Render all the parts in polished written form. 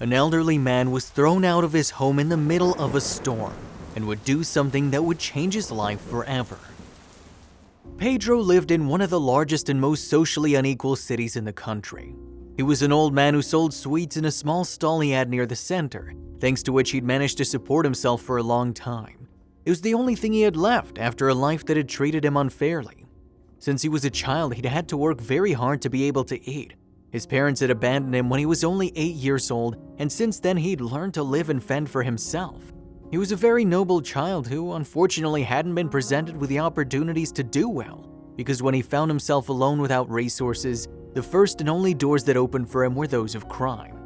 An elderly man was thrown out of his home in the middle of a storm and would do something that would change his life forever. Pedro lived in one of the largest and most socially unequal cities in the country. He was an old man who sold sweets in a small stall he had near the center, thanks to which he'd managed to support himself for a long time. It was the only thing he had left after a life that had treated him unfairly. Since he was a child, he'd had to work very hard to be able to eat. His parents had abandoned him when he was only 8 years old, and since then he'd learned to live and fend for himself. He was a very noble child who, unfortunately, hadn't been presented with the opportunities to do well, because when he found himself alone without resources, the first and only doors that opened for him were those of crime.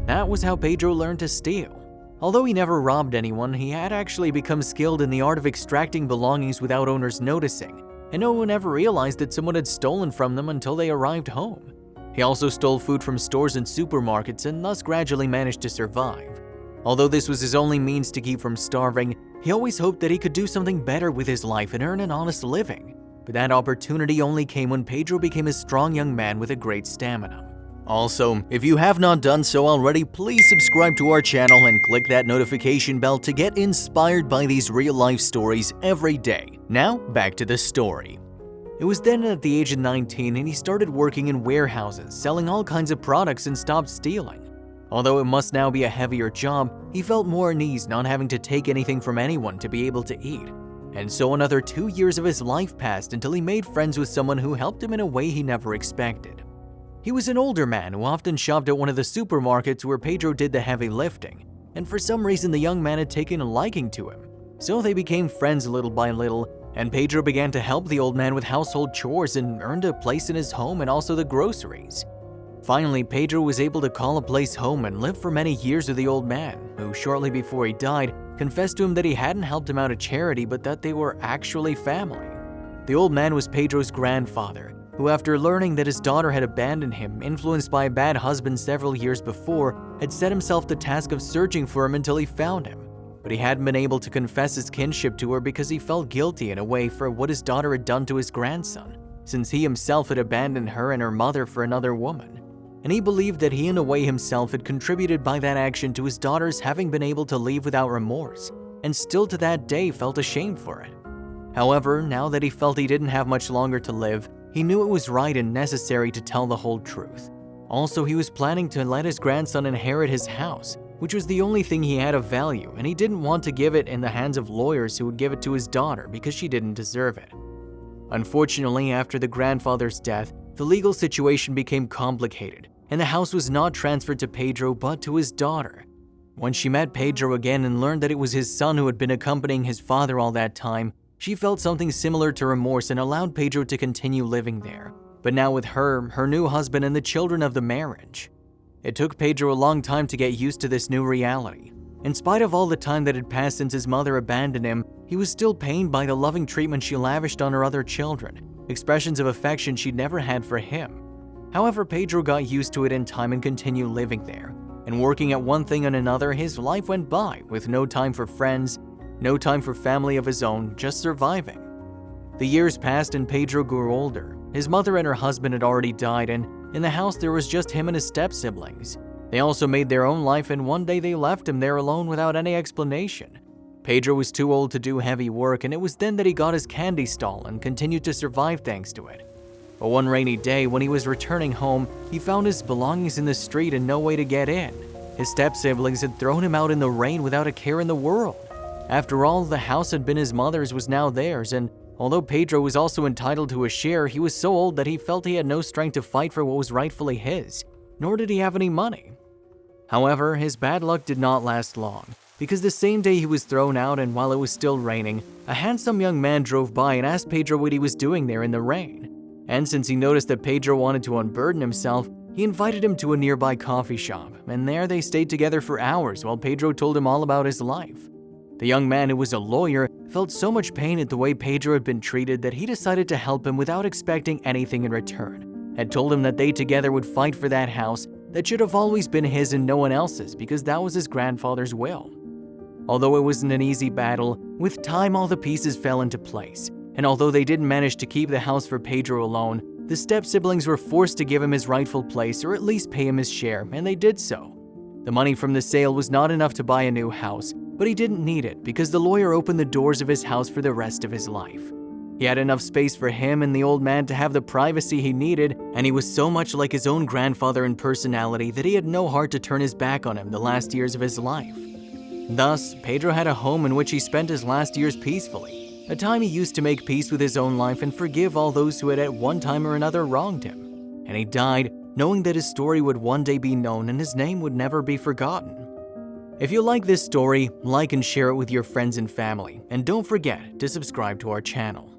That was how Pedro learned to steal. Although he never robbed anyone, he had actually become skilled in the art of extracting belongings without owners noticing, and no one ever realized that someone had stolen from them until they arrived home. He also stole food from stores and supermarkets and thus gradually managed to survive. Although this was his only means to keep from starving, he always hoped that he could do something better with his life and earn an honest living. But that opportunity only came when Pedro became a strong young man with a great stamina. Also, if you have not done so already, please subscribe to our channel and click that notification bell to get inspired by these real-life stories every day. Now, back to the story. It was then at the age of 19 and he started working in warehouses, selling all kinds of products and stopped stealing. Although it must now be a heavier job, he felt more at ease not having to take anything from anyone to be able to eat. And so another 2 years of his life passed until he made friends with someone who helped him in a way he never expected. He was an older man who often shopped at one of the supermarkets where Pedro did the heavy lifting, and for some reason the young man had taken a liking to him. So they became friends little by little, and Pedro began to help the old man with household chores and earned a place in his home and also the groceries. Finally, Pedro was able to call a place home and live for many years with the old man, who shortly before he died, confessed to him that he hadn't helped him out of charity but that they were actually family. The old man was Pedro's grandfather, who after learning that his daughter had abandoned him, influenced by a bad husband several years before, had set himself the task of searching for him until he found him. But he hadn't been able to confess his kinship to her because he felt guilty in a way for what his daughter had done to his grandson, since he himself had abandoned her and her mother for another woman. And he believed that he in a way himself had contributed by that action to his daughter's having been able to leave without remorse, and still to that day felt ashamed for it. However, now that he felt he didn't have much longer to live, he knew it was right and necessary to tell the whole truth. Also, he was planning to let his grandson inherit his house, which was the only thing he had of value, and he didn't want to give it in the hands of lawyers who would give it to his daughter because she didn't deserve it. Unfortunately, after the grandfather's death, the legal situation became complicated, and the house was not transferred to Pedro but to his daughter. When she met Pedro again and learned that it was his son who had been accompanying his father all that time, she felt something similar to remorse and allowed Pedro to continue living there, but now with her new husband, and the children of the marriage. It took Pedro a long time to get used to this new reality. In spite of all the time that had passed since his mother abandoned him, he was still pained by the loving treatment she lavished on her other children, expressions of affection she'd never had for him. However, Pedro got used to it in time and continued living there. And working at one thing and another, his life went by with no time for friends, no time for family of his own, just surviving. The years passed and Pedro grew older. His mother and her husband had already died, and in the house there was just him and his step-siblings. They also made their own life, and one day they left him there alone without any explanation. Pedro was too old to do heavy work, and it was then that he got his candy stall and continued to survive thanks to it. But one rainy day, when he was returning home, he found his belongings in the street and no way to get in. His step-siblings had thrown him out in the rain without a care in the world. After all, the house had been his mother's was now theirs, and although Pedro was also entitled to a share, he was so old that he felt he had no strength to fight for what was rightfully his, nor did he have any money. However, his bad luck did not last long, because the same day he was thrown out and while it was still raining, a handsome young man drove by and asked Pedro what he was doing there in the rain. And since he noticed that Pedro wanted to unburden himself, he invited him to a nearby coffee shop, and there they stayed together for hours while Pedro told him all about his life. The young man, who was a lawyer, felt so much pain at the way Pedro had been treated that he decided to help him without expecting anything in return, had told him that they together would fight for that house that should have always been his and no one else's because that was his grandfather's will. Although it wasn't an easy battle, with time all the pieces fell into place, and although they didn't manage to keep the house for Pedro alone, The step-siblings were forced to give him his rightful place or at least pay him his share, and they did so. The money from the sale was not enough to buy a new house, but he didn't need it because the lawyer opened the doors of his house for the rest of his life. He had enough space for him and the old man to have the privacy he needed, and he was so much like his own grandfather in personality that he had no heart to turn his back on him the last years of his life. Thus, Pedro had a home in which he spent his last years peacefully, a time he used to make peace with his own life and forgive all those who had at one time or another wronged him. And he died knowing that his story would one day be known and his name would never be forgotten. If you like this story, like and share it with your friends and family, and don't forget to subscribe to our channel.